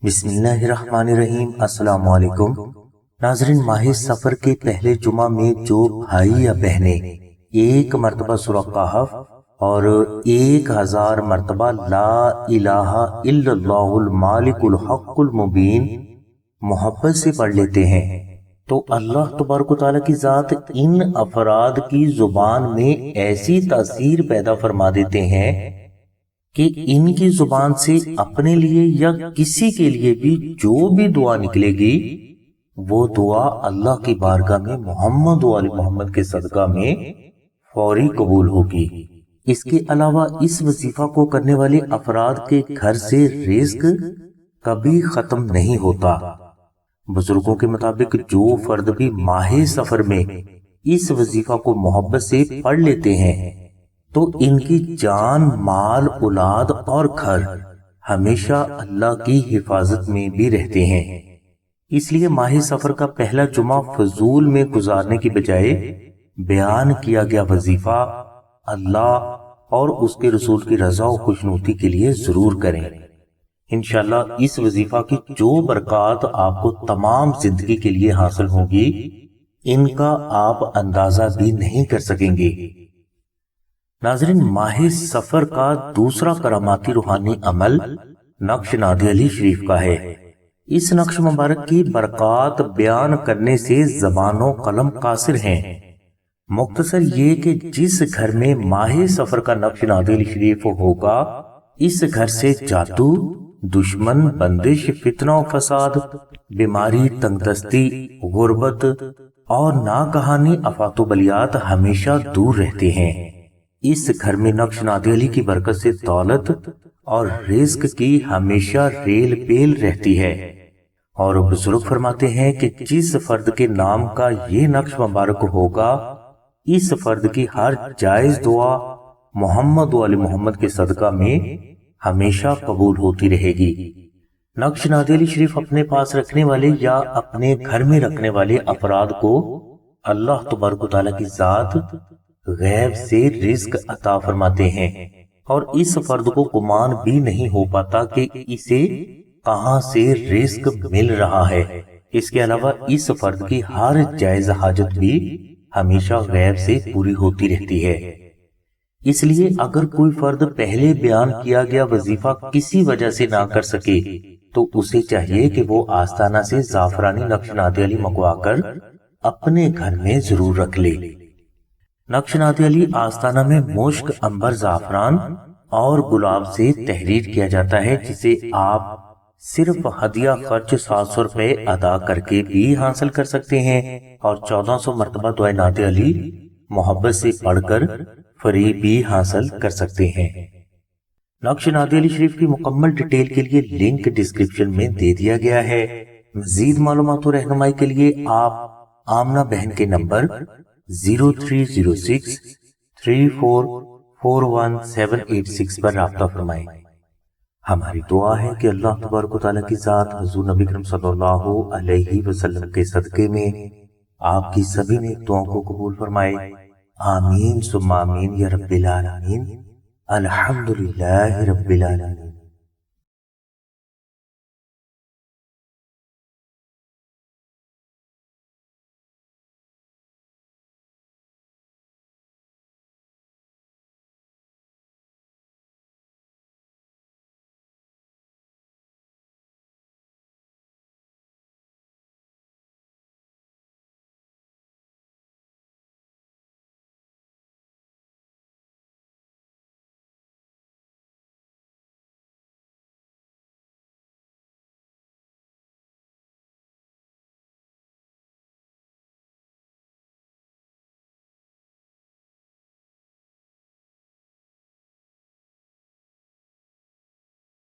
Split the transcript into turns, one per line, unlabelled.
بسم اللہ الرحمن الرحیم۔ السلام علیکم ناظرین، ماہ سفر کے پہلے جمعہ میں جو بھائی یا بہنیں ایک مرتبہ سورہ کہف اور 1000 مرتبہ لا الہ الا اللہ المالک الحق المبین محبت سے پڑھ لیتے ہیں تو اللہ تبارک و تعالیٰ کی ذات ان افراد کی زبان میں ایسی تاثیر پیدا فرما دیتے ہیں کہ ان کی زبان سے اپنے لیے یا کسی کے لیے بھی جو بھی دعا نکلے گی وہ دعا اللہ کی بارگاہ میں محمد و آل محمد کے صدقہ میں فوری قبول ہوگی۔ اس کے علاوہ اس وظیفہ کو کرنے والے افراد کے گھر سے رزق کبھی ختم نہیں ہوتا۔ بزرگوں کے مطابق جو فرد بھی ماہ سفر میں اس وظیفہ کو محبت سے پڑھ لیتے ہیں تو ان کی جان، مال، اولاد اور گھر ہمیشہ اللہ کی حفاظت میں بھی رہتے ہیں۔ اس لیے ماہ سفر کا پہلا جمعہ فضول میں گزارنے کی بجائے بیان کیا گیا وظیفہ اللہ اور اس کے رسول کی رضا و خوشنودی کے لیے ضرور کریں۔ انشاءاللہ اس وظیفہ کی جو برکات آپ کو تمام زندگی کے لیے حاصل ہوگی ان کا آپ اندازہ بھی نہیں کر سکیں گے۔ ناظرین، ماہ سفر کا دوسرا کراماتی روحانی عمل نقش نادی علی شریف کا ہے۔ اس نقش مبارک کی برکات بیان کرنے سے زبان و قلم قاصر ہیں۔ مختصر یہ کہ جس گھر میں ماہ سفر کا نقش نادی علی شریف ہوگا اس گھر سے جادو، دشمن، بندش، فتنہ و فساد، بیماری، تنگ دستی، غربت اور ناگہانی آفات و بلیات ہمیشہ دور رہتے ہیں۔ اس گھر میں نقش نادی علی کی برکت سے دولت اور رزق کی ہمیشہ ریل پیل رہتی ہے، اور بزرگ فرماتے ہیں کہ جس فرد کے نام کا یہ نقش مبارک ہوگا اس فرد کی ہر جائز دعا محمد و آل محمد کے صدقہ میں ہمیشہ قبول ہوتی رہے گی۔ نقش نادی علی شریف اپنے پاس رکھنے والے یا اپنے گھر میں رکھنے والے افراد کو اللہ تبارک و تعالیٰ کی ذات غیب سے رزق عطا فرماتے ہیں، اور اس فرد کو گمان بھی نہیں ہو پاتا کہ اسے کہاں سے رزق مل رہا ہے۔ اس کے علاوہ اس فرد کی ہر جائز حاجت بھی ہمیشہ غیب سے پوری ہوتی رہتی ہے۔ اس لیے اگر کوئی فرد پہلے بیان کیا گیا وظیفہ کسی وجہ سے نہ کر سکے تو اسے چاہیے کہ وہ آستانہ سے زعفرانی نقش نادی علی منگوا کر اپنے گھر میں ضرور رکھ لے۔ نقش نادی علی آستانہ میں مشک، عنبر، زعفران اور گلاب سے تحریر کیا جاتا ہے، جسے آپ صرف ہدیہ خرچ 700 روپے ادا کر کے بھی حاصل کر سکتے ہیں، اور 1400 مرتبہ دعائے نادی علی محبت سے پڑھ کر فری بھی حاصل کر سکتے ہیں۔ نقش نادی علی شریف کی مکمل ڈیٹیل کے لیے لنک ڈسکرپشن میں دے دیا گیا ہے۔ مزید معلومات و رہنمائی کے لیے آپ آمنہ بہن کے نمبر 030634418786 پر رابطہ فرمائیں۔ ہماری دعا ہے کہ اللہ تبارک و تعالیٰ کی ذات حضور نبی کریم صلی اللہ علیہ وسلم کے صدقے میں آپ کی سبھی نیک دعاؤں کو قبول فرمائے۔ آمین ثم آمین یا رب العالمین۔ الحمدللہ رب العالمین۔